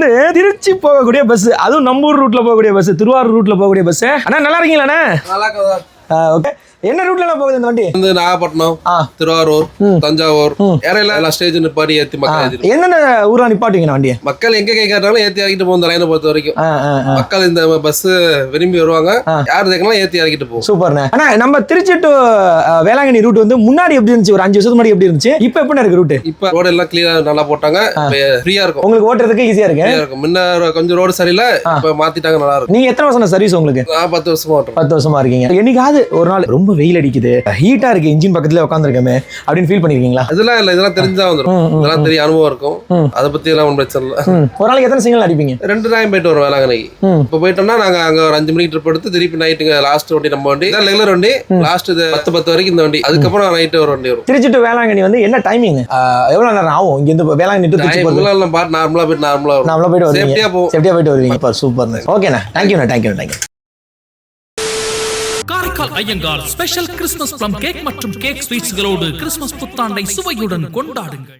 வந்து திருச்சி போகக்கூடிய பஸ், அதுவும் நம்பூர் ரூட்ல போகக்கூடிய பஸ், திருவாரூர் ரூட்ல போகக்கூடிய பஸ். அண்ணா நல்லா இருக்கீங்களாண்ணே? ஓகே. என்ன ரூட்ல போகுது இந்த வண்டி? வந்து நாகப்பட்டினம், திருவாரூர், தஞ்சாவூர் எல்லா ஸ்டேஜ் நிப்பாட்டி ஏத்தி மக்கள் என்னென்ன ஊரா நிப்பாட்டுவீங்க வண்டியை? மக்கள் எங்க கேட்கறாங்களோ ஏத்தி இறக்கிட்டு போகும். லைனை பொறுத்த வரைக்கும் மக்கள் இந்த பஸ் விரும்பி வருவாங்க. யார் கேட்கலாம் ஏத்தி இறக்கிட்டு போகும். சூப்பர்ண்ணே. ஆனா நம்ம திருச்சி டு வேளாங்கண்ணி ரூட் வந்து முன்னாடி எப்படி இருந்துச்சு? ஒரு 5 வருஷத்துக்கு முன்னாடி எப்படி இருந்துச்சு? இப்போ எப்படி இருக்கு ரூட்? இப்ப ரோடு எல்லாம் கிளியரா நல்லா போட்டாங்க. ஃப்ரீயா இருக்கும், உங்களுக்கு ஓட்டுறதுக்கு ஈஸியா இருக்கு. முன்ன கொஞ்சம் ரோடு சரியில்லை, இப்ப மாத்திட்டாங்க, நல்லா இருக்கும். நீங்க எத்தனை வருஷம் சர்வீஸ் உங்களுக்கு? 10 வருஷமா ஓட்டுறேன். 10 வருஷமா இருக்கீங்க. என்னைக்காவது ஒரு நாள் ரொம்ப வெயில் அடிக்குது, ஹீட்டா இருக்கு, இன்ஜின் பக்கத்துல உட்காந்துருக்கமே அப்படின்னு ஃபீல் பண்ணிருக்கீங்களா? அதெல்லாம் இல்ல, இதெல்லாம் தெரிஞ்சா வந்துடும். இதெல்லாம் தெரிய அனுபவம் இருக்கும். அதை பத்தி எல்லாம் ஒன்றும் பிரச்சனை இல்லை. ஒரு நாளைக்கு எத்தனை சிங்கிள் அடிப்பீங்க? 2 டைம் போயிட்டு வரும் வேளாங்கண்ணிக்கு. இப்ப போயிட்டோம்னா நாங்க அங்க ஒரு 5 மணிக்கு ட்ரிப் எடுத்து திருப்பி நைட்டுங்க லாஸ்ட் வண்டி நம்ம வண்டி ரெகுலர் வண்டி லாஸ்ட் 10 வரைக்கும் இந்த வண்டி. அதுக்கப்புறம் நைட்டு ஒரு வண்டி வரும். திருச்சி டு வேளாங்கண்ணி வந்து என்ன டைமிங்? எவ்வளவு நேரம் ஆகும் இங்க இருந்து வேளாங்கண்ணி டு திருச்சி? நார்மலா போயிட்டு வருவீங்க, சேஃப்டியா போயிட்டு வருவீங்க. சூப்பர். ஓகேண்ணா, thank you. Karaikal Iyengar special Christmas plum cake மற்றும் கேக் ஸ்வீட்ஸ்களோடு கிறிஸ்துமஸ் புத்தாண்டை சுவையுடன் கொண்டாடுங்கள்.